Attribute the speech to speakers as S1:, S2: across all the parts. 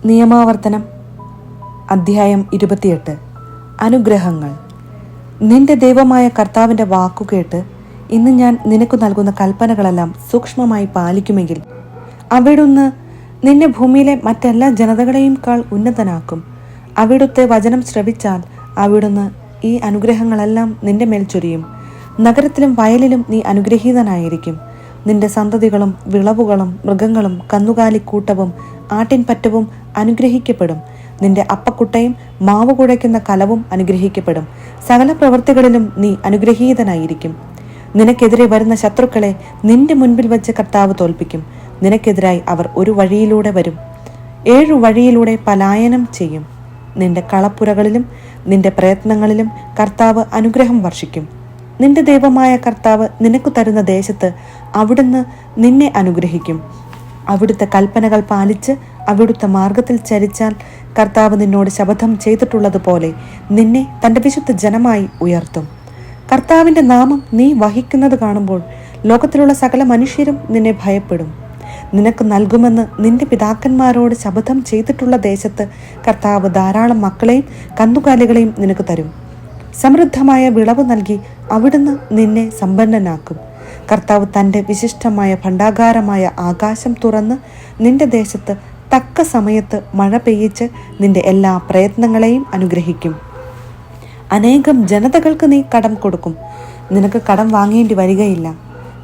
S1: നിയമാവർത്തനം അധ്യായം 28. അനുഗ്രഹങ്ങൾ. നിന്റെ ദൈവമായ കർത്താവിൻ്റെ വാക്കുകേട്ട് ഇന്ന് ഞാൻ നിനക്ക് നൽകുന്ന കൽപ്പനകളെല്ലാം സൂക്ഷ്മമായി പാലിക്കുമെങ്കിൽ അവിടുന്ന് നിന്നെ ഭൂമിയിലെ മറ്റെല്ലാ ജനതകളെയുംക്കാൾ ഉന്നതനാക്കും. അവിടുത്തെ വചനം ശ്രവിച്ചാൽ അവിടുന്ന് ഈ അനുഗ്രഹങ്ങളെല്ലാം നിന്റെ മേൽ ചൊരിയും. നഗരത്തിലും വയലിലും നീ അനുഗ്രഹീതനായിരിക്കും. നിന്റെ സന്തതികളും വിളവുകളും മൃഗങ്ങളും കന്നുകാലിക്കൂട്ടവും ആട്ടിൻപറ്റവും അനുഗ്രഹിക്കപ്പെടും. നിന്റെ അപ്പക്കുട്ടയും മാവ് കുഴയ്ക്കുന്ന കലവും അനുഗ്രഹിക്കപ്പെടും. സകല പ്രവൃത്തികളിലും നീ അനുഗ്രഹീതനായിരിക്കും. നിനക്കെതിരെ വരുന്ന ശത്രുക്കളെ നിന്റെ മുൻപിൽ വെച്ച് കർത്താവ് തോൽപ്പിക്കും. നിനക്കെതിരായി അവർ ഒരു വഴിയിലൂടെ വരും, 7 വഴിയിലൂടെ പലായനം ചെയ്യും. നിന്റെ കളപ്പുരകളിലും നിന്റെ പ്രയത്നങ്ങളിലും കർത്താവ് അനുഗ്രഹം വർഷിക്കും. നിന്റെ ദൈവമായ കർത്താവ് നിനക്ക് തരുന്ന ദേശത്ത് അവിടുന്ന് നിന്നെ അനുഗ്രഹിക്കും. അവിടുത്തെ കൽപ്പനകൾ പാലിച്ച് അവിടുത്തെ മാർഗത്തിൽ ചരിച്ചാൽ കർത്താവ് നിന്നോട് ശപഥം ചെയ്തിട്ടുള്ളതുപോലെ നിന്നെ തൻ്റെ വിശുദ്ധ ജനമായി ഉയർത്തും. കർത്താവിൻ്റെ നാമം നീ വഹിക്കുന്നത് കാണുമ്പോൾ ലോകത്തിലുള്ള സകല മനുഷ്യരും നിന്നെ ഭയപ്പെടും. നിനക്ക് നൽകുമെന്ന് നിന്റെ പിതാക്കന്മാരോട് ശപഥം ചെയ്തിട്ടുള്ള ദേശത്ത് കർത്താവ് ധാരാളം മക്കളെയും കന്നുകാലികളെയും നിനക്ക് തരും. സമൃദ്ധമായ വിളവ് നൽകി അവിടുന്ന് നിന്നെ സമ്പന്നനാക്കും. കർത്താവ് തൻ്റെ വിശിഷ്ടമായ ഭണ്ഡാകാരമായ ആകാശം തുറന്ന് നിന്റെ ദേശത്ത് തക്ക സമയത്ത് മഴ പെയ്യിച്ച് നിന്റെ എല്ലാ പ്രയത്നങ്ങളെയും അനുഗ്രഹിക്കും. അനേകം ജനതകൾക്ക് നീ കടം കൊടുക്കും, നിനക്ക് കടം വാങ്ങേണ്ടി വരികയില്ല.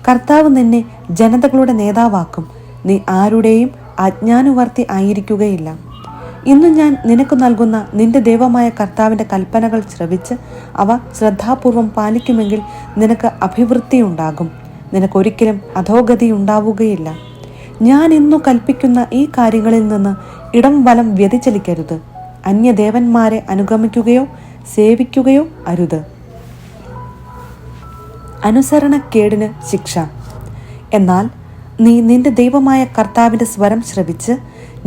S1: കർത്താവ് നിന്നെ ജനതകളുടെ നേതാവാക്കും. നീ ആരുടെയും അജ്ഞാനുവർത്തി ആയിരിക്കുകയില്ല. ഇന്ന് ഞാൻ നിനക്ക് നൽകുന്ന നിന്റെ ദൈവമായ കർത്താവിൻ്റെ കൽപ്പനകൾ ശ്രവിച്ച് അവ ശ്രദ്ധാപൂർവം പാലിക്കുമെങ്കിൽ നിനക്ക് അഭിവൃദ്ധിയുണ്ടാകും. നിനക്കൊരിക്കലും അധോഗതി ഉണ്ടാവുകയില്ല. ഞാൻ ഇന്നു കൽപ്പിക്കുന്ന ഈ കാര്യങ്ങളിൽ നിന്ന് ഇടം വലം വ്യതിചലിക്കരുത്. അന്യദേവന്മാരെ അനുഗമിക്കുകയോ സേവിക്കുകയോ അരുത്. അനുസരണക്കേടിന് ശിക്ഷ. എന്നാൽ നീ നിന്റെ ദൈവമായ കർത്താവിൻ്റെ സ്വരം ശ്രവിച്ച്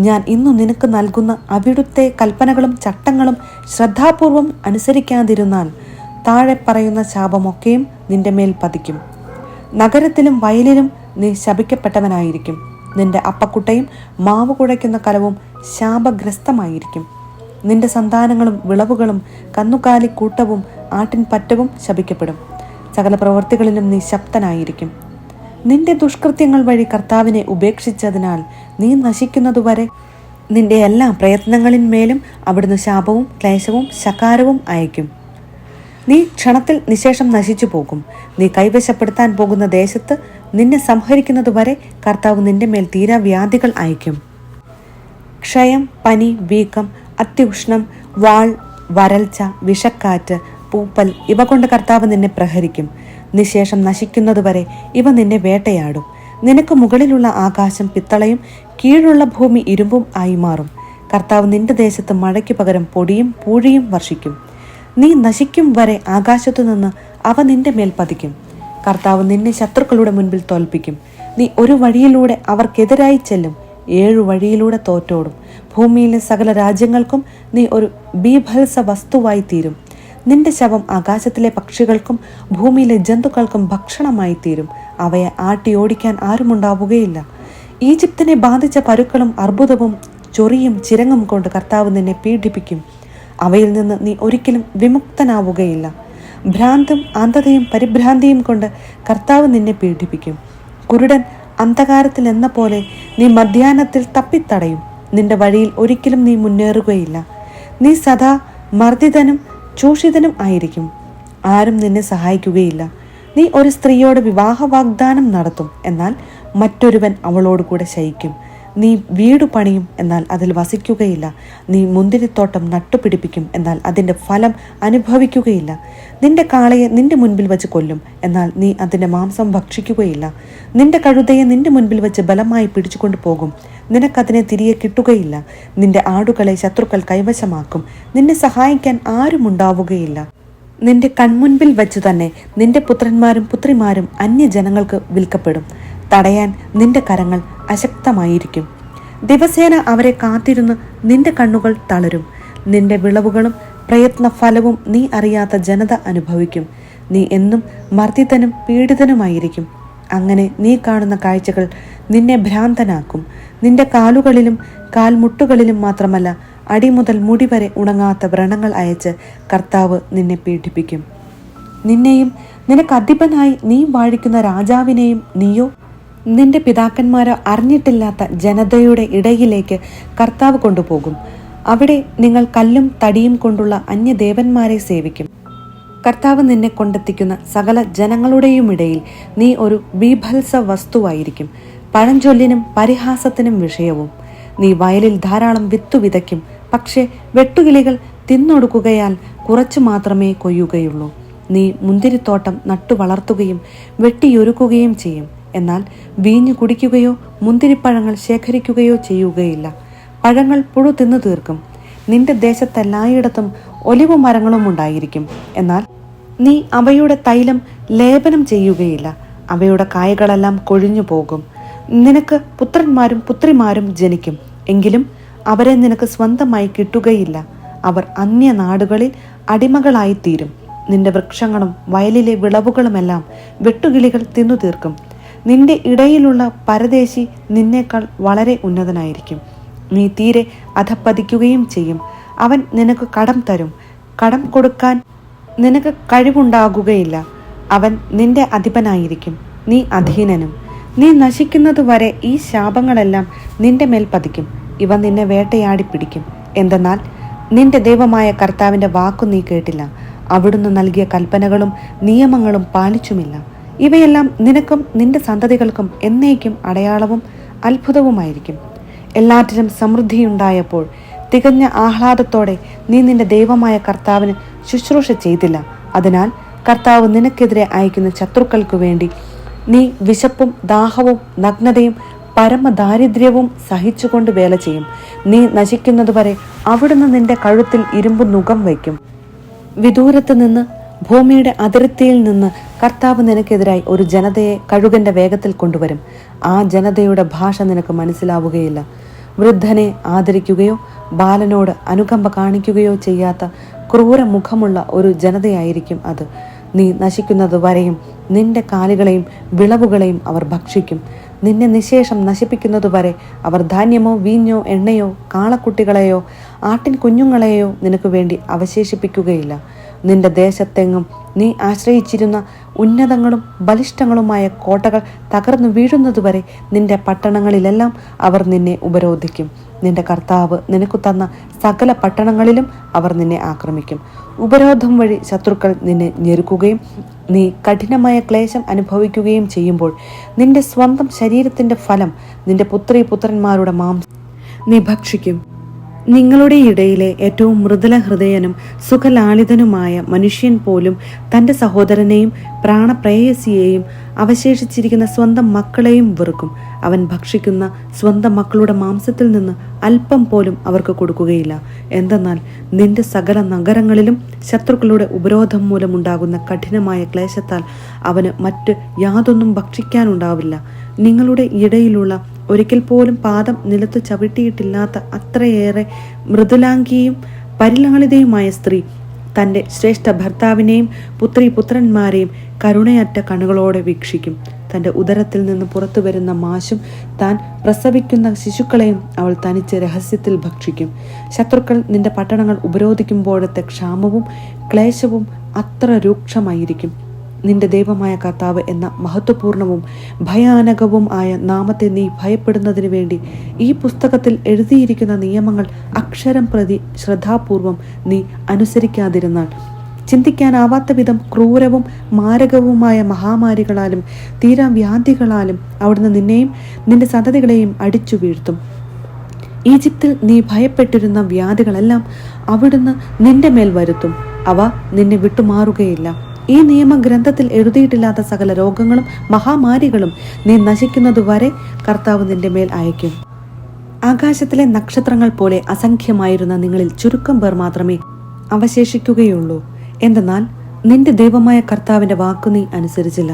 S1: ഞാൻ ഇന്നു നിനക്ക് നൽകുന്ന അവിടുത്തെ കൽപ്പനകളും ചട്ടങ്ങളും ശ്രദ്ധാപൂർവം അനുസരിക്കാതിരുന്നാൽ താഴെ പറയുന്ന ശാപമൊക്കെയും നിന്റെ മേൽ പതിക്കും. നഗരത്തിലും വയലിലും നീ ശപിക്കപ്പെട്ടവനായിരിക്കും. നിന്റെ അപ്പക്കുട്ടയും മാവ് കുഴയ്ക്കുന്ന കലവും ശാപഗ്രസ്തമായിരിക്കും. നിന്റെ സന്താനങ്ങളും വിളവുകളും കന്നുകാലിക്കൂട്ടവും ആട്ടിൻപറ്റവും ശപിക്കപ്പെടും. സകല പ്രവൃത്തികളിലും നീ ശക്തനായിരിക്കും. നിന്റെ ദുഷ്കൃത്യങ്ങൾ വഴി കർത്താവിനെ ഉപേക്ഷിച്ചതിനാൽ നീ നശിക്കുന്നതുവരെ നിന്റെ എല്ലാ പ്രയത്നങ്ങളിന്മേലും അവിടുന്ന് ശാപവും ക്ലേശവും ശകാരവും അയക്കും. നീ ക്ഷണത്തിൽ നിശേഷം നശിച്ചു പോകും. നീ കൈവശപ്പെടുത്താൻ പോകുന്ന ദേശത്ത് നിന്നെ സംഹരിക്കുന്നതുവരെ കർത്താവ് നിന്റെ മേൽ തീരാവ്യാധികൾ അയക്കും. ക്ഷയം, പനി, വീക്കം, അത്യുഷ്ണം, വാൾ, വരൾച്ച, വിഷക്കാറ്റ്, പൂപ്പൽ ഇവ കൊണ്ട് കർത്താവ് നിന്നെ പ്രഹരിക്കും. നിശേഷം നശിക്കുന്നതുവരെ ഇവ നിന്നെ വേട്ടയാടും. നിനക്ക് മുകളിലുള്ള ആകാശം പിത്തളയും കീഴുള്ള ഭൂമി ഇരുമ്പും ആയി മാറും. കർത്താവ് നിന്റെ ദേശത്ത് മഴയ്ക്ക് പകരം പൊടിയും പൂഴിയും വർഷിക്കും. നീ നശിക്കും വരെ ആകാശത്തു നിന്ന് അവ നിന്റെ മേൽ പതിക്കും. കർത്താവ് നിന്നെ ശത്രുക്കളുടെ മുൻപിൽ തോൽപ്പിക്കും. നീ ഒരു വഴിയിലൂടെ അവർക്കെതിരായി ചെല്ലും, 7 വഴിയിലൂടെ തോറ്റോടും. ഭൂമിയിലെ സകല രാജ്യങ്ങൾക്കും നീ ഒരു ബീഭത്സ വസ്തുവായി തീരും. നിന്റെ ശവം ആകാശത്തിലെ പക്ഷികൾക്കും ഭൂമിയിലെ ജന്തുക്കൾക്കും ഭക്ഷണമായി തീരും. അവയെ ആട്ടിയോടിക്കാൻ ആരുമുണ്ടാവുകയില്ല. ഈജിപ്തിനെ ബാധിച്ച പരുക്കളും അർബുദവും ചൊറിയും ചിരങ്ങും കൊണ്ട് കർത്താവ് നിന്നെ പീഡിപ്പിക്കും. അവയിൽ നിന്ന് നീ ഒരിക്കലും വിമുക്തനാവുകയില്ല. ഭ്രാന്തും അന്ധതയും പരിഭ്രാന്തിയും കൊണ്ട് കർത്താവ് നിന്നെ പീഡിപ്പിക്കും. കുരുടൻ അന്ധകാരത്തിൽ എന്ന പോലെ നീ മധ്യാഹ്നത്തിൽ തപ്പിത്തടയും. നിന്റെ വഴിയിൽ ഒരിക്കലും നീ മുന്നേറുകയില്ല. നീ സദാ മർദ്ദിതനും ചൂഷിതനും ആയിരിക്കും. ആരും നിന്നെ സഹായിക്കുകയില്ല. നീ ഒരു സ്ത്രീയോട് വിവാഹ വാഗ്ദാനം നടത്തും, എന്നാൽ മറ്റൊരുവൻ അവളോട് കൂടെ ശയിക്കും. നീ വീടു പണിയും, എന്നാൽ അതിൽ വസിക്കുകയില്ല. നീ മുന്തിരിത്തോട്ടം നട്ടുപിടിപ്പിക്കും, എന്നാൽ അതിൻ്റെ ഫലം അനുഭവിക്കുകയില്ല. നിന്റെ കാളയെ നിന്റെ മുൻപിൽ വെച്ച് കൊല്ലും, എന്നാൽ നീ അതിൻ്റെ മാംസം ഭക്ഷിക്കുകയില്ല. നിന്റെ കഴുതയെ നിന്റെ മുൻപിൽ വെച്ച് ബലമായി പിടിച്ചുകൊണ്ടു പോകും, നിനക്കതിനെ തിരികെ കിട്ടുകയില്ല. നിന്റെ ആടുകളെ ശത്രുക്കൾ കൈവശമാക്കും, നിന്നെ സഹായിക്കാൻ ആരുമുണ്ടാവുകയില്ല. നിന്റെ കൺമുൻപിൽ വെച്ച് തന്നെ നിന്റെ പുത്രന്മാരും പുത്രിമാരും അന്യജനങ്ങൾക്ക് വിൽക്കപ്പെടും. തടയാൻ നിന്റെ കരങ്ങൾ അശക്തമായിരിക്കും. ദിവസേന അവരെ കാത്തിരുന്ന് നിന്റെ കണ്ണുകൾ തളരും. നിന്റെ വിളവുകളും പ്രയത്ന ഫലവും നീ അറിയാത്ത ജനത അനുഭവിക്കും. നീ എന്നും മർദ്ദിതനും പീഡിതനുമായിരിക്കും. അങ്ങനെ നീ കാണുന്ന കാഴ്ചകൾ നിന്നെ ഭ്രാന്തനാക്കും. നിന്റെ കാലുകളിലും കാൽമുട്ടുകളിലും മാത്രമല്ല, അടിമുതൽ മുടി വരെ ഉണങ്ങാത്ത വ്രണങ്ങൾ അയച്ച് കർത്താവ് നിന്നെ പീഡിപ്പിക്കും. നിന്നെയും നിനക്ക് അധിപനായി നീ വാഴിക്കുന്ന രാജാവിനെയും നീയോ നിന്റെ പിതാക്കന്മാരോ അറിഞ്ഞിട്ടില്ലാത്ത ജനതയുടെ ഇടയിലേക്ക് കർത്താവ് കൊണ്ടുപോകും. അവിടെ നിങ്ങൾ കല്ലും തടിയും കൊണ്ടുള്ള അന്യദേവന്മാരെ സേവിക്കും. കർത്താവ് നിന്നെ കൊണ്ടെത്തിക്കുന്ന സകല ജനങ്ങളുടെയും ഇടയിൽ നീ ഒരു ബീഭത്സ വസ്തുവായിരിക്കും, പഴഞ്ചൊല്ലിനും പരിഹാസത്തിനും വിഷയവും. നീ വയലിൽ ധാരാളം വിത്തു വിതയ്ക്കും, പക്ഷേ വെട്ടുകിളികൾ തിന്നൊടുക്കുകയാൽ കുറച്ചു മാത്രമേ കൊയ്യുകയുള്ളൂ. നീ മുന്തിരിത്തോട്ടം നട്ടു വളർത്തുകയും വെട്ടിയൊരുക്കുകയും ചെയ്യും, എന്നാൽ വീഞ്ഞു കുടിക്കുകയോ മുന്തിരിപ്പഴങ്ങൾ ശേഖരിക്കുകയോ ചെയ്യുകയില്ല. പഴങ്ങൾ പുഴു തിന്നു തീർക്കും. നിന്റെ ദേശത്തെല്ലായിടത്തും ഒലിവ് മരങ്ങളും ഉണ്ടായിരിക്കും, എന്നാൽ നീ അവയുടെ തൈലം ലേപനം ചെയ്യുകയില്ല. അവയുടെ കായകളെല്ലാം കൊഴിഞ്ഞു പോകും. നിനക്ക് പുത്രന്മാരും പുത്രിമാരും ജനിക്കും, എങ്കിലും അവരെ നിനക്ക് സ്വന്തമായി കിട്ടുകയില്ല. അവർ അന്യനാടുകളിൽ അടിമകളായിത്തീരും. നിന്റെ വൃക്ഷങ്ങളും വയലിലെ വിളവുകളുമെല്ലാം വെട്ടുകിളികൾ തിന്നു തീർക്കും. നിന്റെ ഇടയിലുള്ള പരദേശി നിന്നേക്കാൾ വളരെ ഉന്നതനായിരിക്കും. നീ തീരെ അധപ്പതിക്കുകയും ചെയ്യും. അവൻ നിനക്ക് കടം തരും. കടം കൊടുക്കാൻ നിനക്ക് കഴിവുണ്ടാകുകയില്ല. അവൻ നിന്റെ അധിപനായിരിക്കും, നീ അധീനനും. നീ നശിക്കുന്നതുവരെ ഈ ശാപങ്ങളെല്ലാം നിന്റെ മേൽ പതിക്കും. ഇവ നിന്നെ വേട്ടയാടി പിടിക്കും. എന്തെന്നാൽ നിന്റെ ദൈവമായ കർത്താവിൻ്റെ വാക്കു നീ കേട്ടില്ല, അവിടുന്ന് നൽകിയ കൽപ്പനകളും നിയമങ്ങളും പാലിച്ചുമില്ല. ഇവയെല്ലാം നിനക്കും നിന്റെ സന്തതികൾക്കും എന്നേക്കും അടയാളവും അത്ഭുതവുമായിരിക്കും. എല്ലാറ്റിനും സമൃദ്ധിയുണ്ടായപ്പോൾ തികഞ്ഞ ആഹ്ലാദത്തോടെ നീ നിന്റെ ദൈവമായ കർത്താവിന് ശുശ്രൂഷ ചെയ്തില്ല. അതിനാൽ കർത്താവ് നിനക്കെതിരെ അയക്കുന്ന ശത്രുക്കൾക്കു വേണ്ടി നീ വിശപ്പും ദാഹവും നഗ്നതയും പരമദാരിദ്ര്യവും സഹിച്ചുകൊണ്ട് വേല ചെയ്യും. നീ നശിക്കുന്നതുവരെ അവിടുന്ന് നിന്റെ കഴുത്തിൽ ഇരുമ്പ് നുകം വയ്ക്കും. വിദൂരത്ത് നിന്ന്, ഭൂമിയുടെ അതിർത്തിയിൽ നിന്ന് കർത്താവ് നിനക്കെതിരായി ഒരു ജനതയെ കഴുകന്റെ വേഗത്തിൽ കൊണ്ടുവരും. ആ ജനതയുടെ ഭാഷ നിനക്ക് മനസ്സിലാവുകയില്ല. വൃദ്ധനെ ആദരിക്കുകയോ ബാലനോട് അനുകമ്പ കാണിക്കുകയോ ചെയ്യാത്ത ക്രൂര മുഖമുള്ള ഒരു ജനതയായിരിക്കും അത്. നീ നശിക്കുന്നത് വരെയും നിന്റെ കാലികളെയും വിളവുകളെയും അവർ ഭക്ഷിക്കും. നിന്നെ നിശേഷം നശിപ്പിക്കുന്നതുവരെ അവർ ധാന്യമോ വീഞ്ഞോ എണ്ണയോ കാളക്കുട്ടികളെയോ ആട്ടിൻ കുഞ്ഞുങ്ങളെയോ നിനക്ക് വേണ്ടി അവശേഷിപ്പിക്കുകയില്ല. നിന്റെ ദേശത്തെങ്ങും നീ ആശ്രയിച്ചിരുന്ന ഉന്നതങ്ങളും ബലിഷ്ഠങ്ങളുമായ കോട്ടകൾ തകർന്നു വീഴുന്നതുവരെ നിന്റെ പട്ടണങ്ങളിലെല്ലാം അവർ നിന്നെ ഉപരോധിക്കും. നിന്റെ കർത്താവ് നിനക്കു തന്ന സകല പട്ടണങ്ങളിലും അവർ നിന്നെ ആക്രമിക്കും. ഉപരോധം വഴി ശത്രുക്കൾ നിന്നെ ഞെരുക്കുകയും നീ കഠിനമായ ക്ലേശം അനുഭവിക്കുകയും ചെയ്യുമ്പോൾ നിന്റെ സ്വന്തം ശരീരത്തിന്റെ ഫലം, നിന്റെ പുത്രന്മാരുടെ മാംസം നീ ഭക്ഷിക്കും. നിങ്ങളുടെ ഇടയിലെ ഏറ്റവും മൃദുല ഹൃദയനും സുഖലാളിതനുമായ മനുഷ്യൻ പോലും തൻ്റെ സഹോദരനെയും പ്രാണപ്രേയസിയെയും അവശേഷിച്ചിരിക്കുന്ന സ്വന്തം മക്കളെയും വെറുക്കും. അവൻ ഭക്ഷിക്കുന്ന സ്വന്തം മക്കളുടെ മാംസത്തിൽ നിന്ന് അല്പം പോലും അവർക്ക് കൊടുക്കുകയില്ല. എന്തെന്നാൽ നിന്റെ സകല നഗരങ്ങളിലും ശത്രുക്കളുടെ ഉപരോധം മൂലമുണ്ടാകുന്ന കഠിനമായ ക്ലേശത്താൽ അവന് മറ്റ് യാതൊന്നും ഭക്ഷിക്കാനുണ്ടാവില്ല. നിങ്ങളുടെ ഇടയിലുള്ള ഒരിക്കൽ പോലും പാദം നിലത്ത് ചവിട്ടിയിട്ടില്ലാത്ത അത്രയേറെ മൃദുലാംഗിയും പരിലാളിതയുമായ സ്ത്രീ തൻ്റെ ശ്രേഷ്ഠ ഭർത്താവിനെയും പുത്രന്മാരെയും കരുണയറ്റ കണ്ണുകളോടെ വീക്ഷിക്കും. തൻ്റെ ഉദരത്തിൽ നിന്ന് പുറത്തു വരുന്ന മാശും താൻ പ്രസവിക്കുന്ന ശിശുക്കളെയും അവൾ തനിച്ച് രഹസ്യത്തിൽ ഭക്ഷിക്കും. ശത്രുക്കൾ നിന്റെ പട്ടണങ്ങൾ ഉപരോധിക്കുമ്പോഴത്തെ ക്ഷാമവും ക്ലേശവും അത്ര രൂക്ഷമായിരിക്കും. നിന്റെ ദൈവമായ കർത്താവ് എന്ന മഹത്വപൂർണവും ഭയാനകവും ആയ നാമത്തെ നീ ഭയപ്പെടുന്നതിന് വേണ്ടി ഈ പുസ്തകത്തിൽ എഴുതിയിരിക്കുന്ന നിയമങ്ങൾ അക്ഷരം പ്രതി ശ്രദ്ധാപൂർവം നീ അനുസരിക്കാതിരുന്നാൽ ചിന്തിക്കാനാവാത്ത വിധം ക്രൂരവും മാരകവുമായ മഹാമാരികളാലും തീരാവ്യാധികളാലും അവിടുന്ന് നിന്നെയും നിന്റെ സന്തതികളെയും അടിച്ചു വീഴ്ത്തും. ഈജിപ്തിൽ നീ ഭയപ്പെട്ടിരുന്ന വ്യാധികളെല്ലാം അവിടുന്ന് നിന്റെ മേൽ വരുത്തും. അവ നിന്നെ വിട്ടുമാറുകയില്ല. ഈ നിയമഗ്രന്ഥത്തിൽ എഴുതിയിട്ടില്ലാത്ത സകല രോഗങ്ങളും മഹാമാരികളും നീ നശിക്കുന്നതുവരെ കർത്താവ് നിന്റെ മേൽ അയക്കും. ആകാശത്തിലെ നക്ഷത്രങ്ങൾ പോലെ അസംഖ്യമായിരുന്ന നിങ്ങളിൽ ചുരുക്കം പേർ മാത്രമേ അവശേഷിക്കുകയുള്ളൂ. എന്തെന്നാൽ നിന്റെ ദൈവമായ കർത്താവിൻ്റെ വാക്കു നീ അനുസരിച്ചില്ല.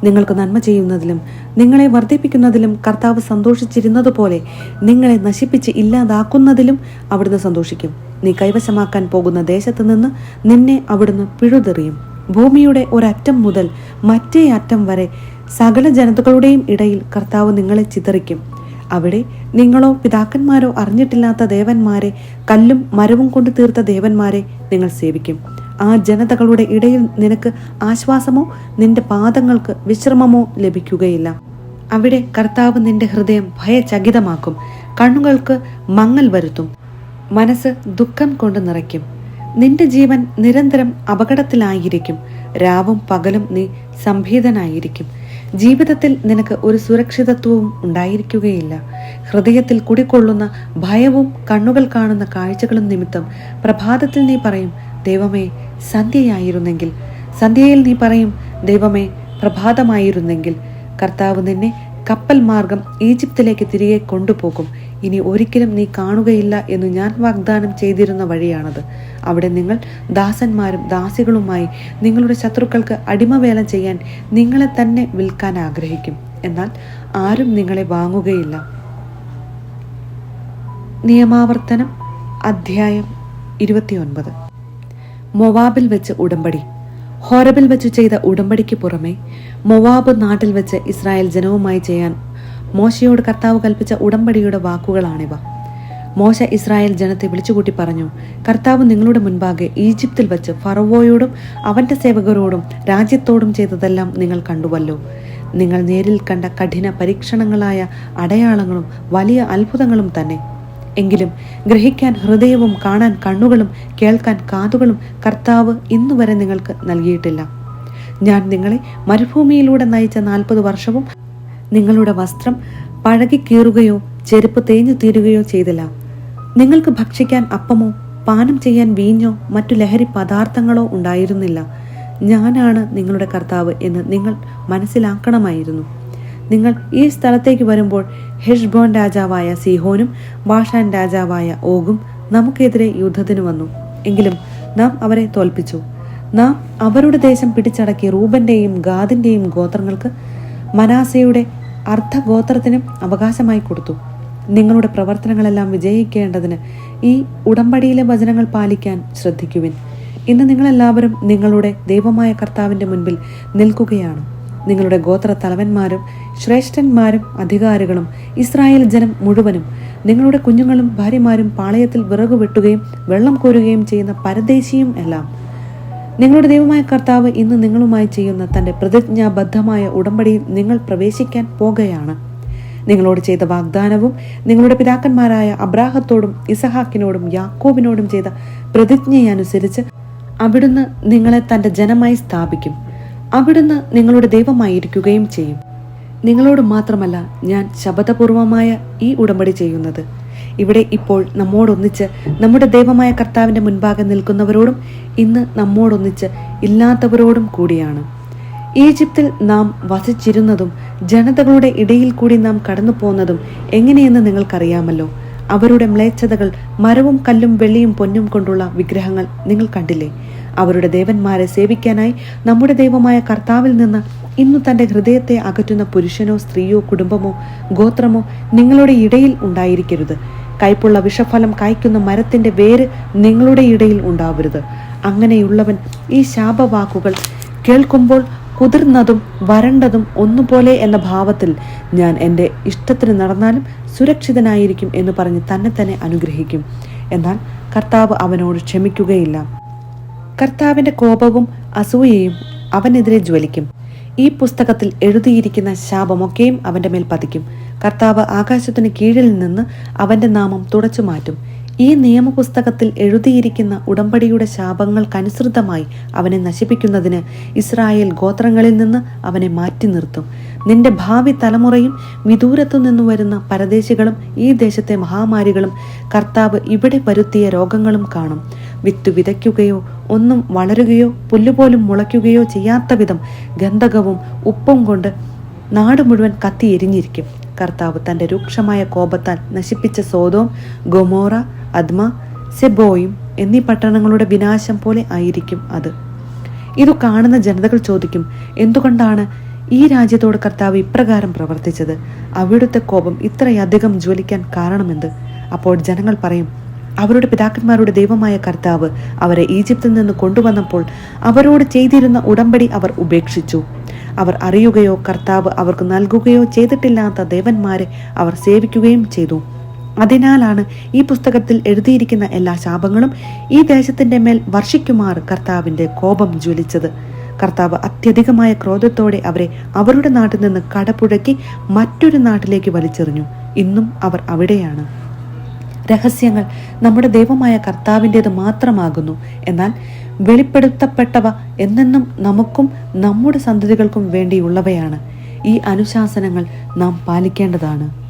S1: നിങ്ങൾക്ക് നന്മ ചെയ്യുന്നതിലും നിങ്ങളെ വർദ്ധിപ്പിക്കുന്നതിലും കർത്താവ് സന്തോഷിച്ചിരുന്നതുപോലെ നിങ്ങളെ നശിപ്പിച്ച് ഇല്ലാതാക്കുന്നതിലും അവിടുന്ന് സന്തോഷിക്കും. നീ കൈവശമാക്കാൻ പോകുന്ന ദേശത്ത് നിന്ന് നിന്നെ അവിടുന്ന് പിഴുതെറിയും. ഭൂമിയുടെ ഒരറ്റം മുതൽ മറ്റേ അറ്റം വരെ സകല ജനതകളുടെയും ഇടയിൽ കർത്താവ് നിങ്ങളെ ചിതറിക്കും. അവിടെ നിങ്ങളോ പിതാക്കന്മാരോ അറിഞ്ഞിട്ടില്ലാത്ത ദേവന്മാരെ, കല്ലും മരവും കൊണ്ട് തീർത്ത ദേവന്മാരെ നിങ്ങൾ സേവിക്കും. ആ ജനതകളുടെ ഇടയിൽ നിനക്ക് ആശ്വാസമോ നിന്റെ പാദങ്ങൾക്ക് വിശ്രമമോ ലഭിക്കുകയില്ല. അവിടെ കർത്താവ് നിന്റെ ഹൃദയം ഭയചകിതമാക്കും, കണ്ണുകൾക്ക് മങ്ങൽ വരുത്തും, മനസ്സ് ദുഃഖം കൊണ്ട് നിറയ്ക്കും. നിന്റെ ജീവൻ നിരന്തരം അപകടത്തിലായിരിക്കും. രാവും പകലും നീ സംഭീതനായിരിക്കും. ജീവിതത്തിൽ നിനക്ക് ഒരു സുരക്ഷിതത്വവും ഉണ്ടായിരിക്കുകയില്ല. ഹൃദയത്തിൽ കുടികൊള്ളുന്ന ഭയവും കണ്ണുകൾ കാണുന്ന കാഴ്ചകളും നിമിത്തം പ്രഭാതത്തിൽ നീ പറയും, ദൈവമേ സന്ധ്യയായിരുന്നെങ്കിൽ. സന്ധ്യയിൽ നീ പറയും, ദൈവമേ പ്രഭാതമായിരുന്നെങ്കിൽ. കർത്താവ് നിന്നെ കപ്പൽ മാർഗം ഈജിപ്തിലേക്ക് തിരികെ കൊണ്ടുപോകും. ഇനി ഒരിക്കലും നീ കാണുകയില്ല എന്ന് ഞാൻ വാഗ്ദാനം ചെയ്തിരുന്ന വഴിയാണത്. അവിടെ നിങ്ങൾ ദാസന്മാരും ദാസികളുമായി നിങ്ങളുടെ ശത്രുക്കൾക്ക് അടിമവേല ചെയ്യാൻ നിങ്ങളെ തന്നെ വിൽക്കാൻ ആഗ്രഹിക്കും. എന്നാൽ ആരും നിങ്ങളെ വാങ്ങുകയില്ല. നിയമാവർത്തനം അധ്യായം 29. മൊവാബിൽ വെച്ച് ഉടമ്പടി. ഹോരബിൽ വെച്ച് ചെയ്ത ഉടമ്പടിക്ക് പുറമെ മൊവാബ് നാട്ടിൽ വെച്ച് ഇസ്രായേൽ ജനവുമായി ചെയ്യാൻ മോശയോട് കർത്താവ് കൽപ്പിച്ച ഉടമ്പടിയുടെ വാക്കുകളാണിവ. മോശ ഇസ്രായേൽ ജനത്തെ വിളിച്ചുകൂട്ടി പറഞ്ഞു, കർത്താവ് നിങ്ങളുടെ മുൻപാകെ ഈജിപ്തിൽ വെച്ച് ഫറവോയോടും അവന്റെ സേവകരോടും രാജ്യത്തോടും ചെയ്തതെല്ലാം നിങ്ങൾ കണ്ടുവല്ലോ. നിങ്ങൾ നേരിൽ കണ്ട കഠിന പരീക്ഷണങ്ങളായ അടയാളങ്ങളും വലിയ അത്ഭുതങ്ങളും തന്നെ. എങ്കിലും ഗ്രഹിക്കാൻ ഹൃദയവും കാണാൻ കണ്ണുകളും കേൾക്കാൻ കാതുകളും കർത്താവ് ഇന്നുവരെ നിങ്ങൾക്ക് നൽകിയിട്ടില്ല. ഞാൻ നിങ്ങളെ മരുഭൂമിയിലൂടെ നയിച്ച 40 വർഷവും നിങ്ങളുടെ വസ്ത്രം പഴകിക്കീറുകയോ ചെരുപ്പ് തേഞ്ഞു തീരുകയോ ചെയ്തില്ല. നിങ്ങൾക്ക് ഭക്ഷിക്കാൻ അപ്പമോ പാനം ചെയ്യാൻ വീഞ്ഞോ മറ്റു ലഹരി പദാർത്ഥങ്ങളോ ഉണ്ടായിരുന്നില്ല. ഞാനാണ് നിങ്ങളുടെ കർത്താവ് എന്ന് നിങ്ങൾ മനസ്സിലാക്കണമായിരുന്നു. നിങ്ങൾ ഈ സ്ഥലത്തേക്ക് വരുമ്പോൾ ഹെഷ്ബോൻ രാജാവായ സീഹോനും ബാഷാൻ രാജാവായ ഓഗും നമുക്കെതിരെ യുദ്ധത്തിന് വന്നു. എങ്കിലും നാം അവരെ തോൽപ്പിച്ചു. നാം അവരുടെ ദേശം പിടിച്ചടക്കി റൂബന്റെയും ഗാദിന്റെയും ഗോത്രങ്ങൾക്ക് മനാസയുടെ അർദ്ധഗോത്രത്തിനും അവകാശമായി കൊടുത്തു. നിങ്ങളുടെ പ്രവർത്തനങ്ങളെല്ലാം വിജയിക്കേണ്ടതിന് ഈ ഉടമ്പടിയിലെ വചനങ്ങൾ പാലിക്കാൻ ശ്രദ്ധിക്കുവിൻ. ഇന്ന് നിങ്ങളെല്ലാവരും നിങ്ങളുടെ ദൈവമായ കർത്താവിന്റെ മുൻപിൽ നിൽക്കുകയാണ്. നിങ്ങളുടെ ഗോത്ര തലവന്മാരും ശ്രേഷ്ഠന്മാരും അധികാരികളും ഇസ്രായേൽ ജനം മുഴുവനും നിങ്ങളുടെ കുഞ്ഞുങ്ങളും ഭാര്യമാരും പാളയത്തിൽ വിറകു വെട്ടുകയും വെള്ളം കോരുകയും ചെയ്യുന്ന പരദേശിയും എല്ലാം. നിങ്ങളുടെ ദൈവമായ കർത്താവ് ഇന്ന് നിങ്ങളുമായി ചെയ്യുന്ന തന്റെ പ്രതിജ്ഞാബദ്ധമായ ഉടമ്പടിയിൽ നിങ്ങൾ പ്രവേശിക്കാൻ പോകുകയാണ്. നിങ്ങളോട് ചെയ്ത വാഗ്ദാനവും നിങ്ങളുടെ പിതാക്കന്മാരായ അബ്രാഹത്തോടും ഇസഹാക്കിനോടും യാക്കോബിനോടും ചെയ്ത പ്രതിജ്ഞയനുസരിച്ച് അവിടുന്ന് നിങ്ങളെ തന്റെ ജനമായി സ്ഥാപിക്കും. അവിടുന്ന് നിങ്ങളുടെ ദൈവമായിരിക്കുകയും ചെയ്യും. നിങ്ങളോട് മാത്രമല്ല ഞാൻ ശപഥപൂർവമായ ഈ ഉടമ്പടി ചെയ്യുന്നത്. ഇവിടെ ഇപ്പോൾ നമ്മോടൊന്നിച്ച് നമ്മുടെ ദൈവമായ കർത്താവിന്റെ മുൻപാകെ നിൽക്കുന്നവരോടും ഇന്ന് നമ്മോടൊന്നിച്ച് ഇല്ലാത്തവരോടും കൂടിയാണ്. ഈജിപ്തിൽ നാം വസിച്ചിരുന്നതും ജനതകളുടെ ഇടയിൽ കൂടി നാം കടന്നു പോന്നതും എങ്ങനെയെന്ന് നിങ്ങൾക്കറിയാമല്ലോ. അവരുടെ മ്ലേച്ഛതകൾ, മരവും കല്ലും വെള്ളിയും പൊന്നും കൊണ്ടുള്ള വിഗ്രഹങ്ങൾ നിങ്ങൾ കണ്ടില്ലേ? അവരുടെ ദേവന്മാരെ സേവിക്കാനായി നമ്മുടെ ദൈവമായ കർത്താവിൽ നിന്ന് ഇന്നു തന്റെ ഹൃദയത്തെ അകറ്റുന്ന പുരുഷനോ സ്ത്രീയോ കുടുംബമോ ഗോത്രമോ നിങ്ങളുടെ ഇടയിൽ ഉണ്ടായിരിക്കരുത്. കയ്പുള്ള വിഷഫലം കായ്ക്കുന്ന മരത്തിന്റെ വേര് നിങ്ങളുടെ ഇടയിൽ ഉണ്ടാവരുത്. അങ്ങനെയുള്ളവൻ ഈ ശാപവാക്കുകൾ കേൾക്കുമ്പോൾ കുതിർന്നതും വരണ്ടതും ഒന്നുപോലെ എന്ന ഭാവത്തിൽ ഞാൻ എൻ്റെ ഇഷ്ടത്തിന് നടന്നാലും സുരക്ഷിതനായിരിക്കും എന്ന് പറഞ്ഞ് തന്നെ അനുഗ്രഹിക്കും. എന്നാൽ കർത്താവ് അവനോട് ക്ഷമിക്കുകയില്ല. കർത്താവിന്റെ കോപവും അസൂയയും അവനെതിരെ ജ്വലിക്കും. ഈ പുസ്തകത്തിൽ എഴുതിയിരിക്കുന്ന ശാപമൊക്കെയും അവന്റെ മേൽ പതിക്കും. കർത്താവ് ആകാശത്തിന് കീഴിൽ നിന്ന് അവന്റെ നാമം തുടച്ചു മാറ്റും. ഈ നിയമപുസ്തകത്തിൽ എഴുതിയിരിക്കുന്ന ഉടമ്പടിയുടെ ശാപങ്ങൾക്കനുസൃതമായി അവനെ നശിപ്പിക്കുന്നതിന് ഇസ്രായേൽ ഗോത്രങ്ങളിൽ നിന്ന് അവനെ മാറ്റി നിർത്തും. നിന്റെ ഭാവി തലമുറയും വിദൂരത്തു നിന്നു വരുന്ന പരദേശികളും ഈ ദേശത്തെ മഹാമാരികളും കർത്താവ് ഇവിടെ വരുത്തിയ രോഗങ്ങളും കാണും. വിത്ത് വിതയ്ക്കുകയോ ഒന്നും വളരുകയോ പുല്ലുപോലും മുളയ്ക്കുകയോ ചെയ്യാത്ത വിധം ഗന്ധകവും ഉപ്പും കൊണ്ട് നാട് മുഴുവൻ കത്തി എരിഞ്ഞിരിക്കും. കർത്താവ് തന്റെ രൂക്ഷമായ കോപത്താൽ നശിപ്പിച്ച സോദോം, ഗൊമോറ, അദ്മ, സെബോയും എന്നീ പട്ടണങ്ങളുടെ വിനാശം പോലെ ആയിരിക്കും അത്. ഇതു കാണുന്ന ജനതകൾ ചോദിക്കും, എന്തുകൊണ്ടാണ് ഈ രാജ്യത്തോട് കർത്താവ് ഇപ്രകാരം പ്രവർത്തിച്ചത്? അവിടുത്തെ കോപം ഇത്രയധികം ജ്വലിക്കാൻ കാരണമെന്ത്? അപ്പോൾ ജനങ്ങൾ പറയും, അവരുടെ പിതാക്കന്മാരുടെ ദൈവമായ കർത്താവ് അവരെ ഈജിപ്തിൽ നിന്ന് കൊണ്ടുവന്നപ്പോൾ അവരോട് ചെയ്തിരുന്ന ഉടമ്പടി അവർ ഉപേക്ഷിച്ചു. അവർ അറിയുകയോ കർത്താവ് അവർക്ക് നൽകുകയോ ചെയ്തിട്ടില്ലാത്ത ദേവന്മാരെ അവർ സേവിക്കുകയും ചെയ്തു. അതിനാലാണ് ഈ പുസ്തകത്തിൽ എഴുതിയിരിക്കുന്ന എല്ലാ ശാപങ്ങളും ഈ ദേശത്തിന്റെ മേൽ വർഷിക്കുമാർ കർത്താവിന്റെ കോപം ജ്വലിച്ചത്. കർത്താവ് അത്യധികമായ ക്രോധത്തോടെ അവരെ അവരുടെ നാട്ടിൽ നിന്ന് കടപുഴക്കി മറ്റൊരു നാട്ടിലേക്ക് വലിച്ചെറിഞ്ഞു. ഇന്നും അവർ അവിടെയാണ്. രഹസ്യങ്ങൾ നമ്മുടെ ദൈവമായ കർത്താവിൻ്റേത് മാത്രമാകുന്നു. എന്നാൽ വെളിപ്പെടുത്തപ്പെട്ടവ എന്നെന്നും നമുക്കും നമ്മുടെ സന്തതികൾക്കും വേണ്ടിയുള്ളവയാണ്. ഈ അനുശാസനങ്ങൾ നാം പാലിക്കേണ്ടതാണ്.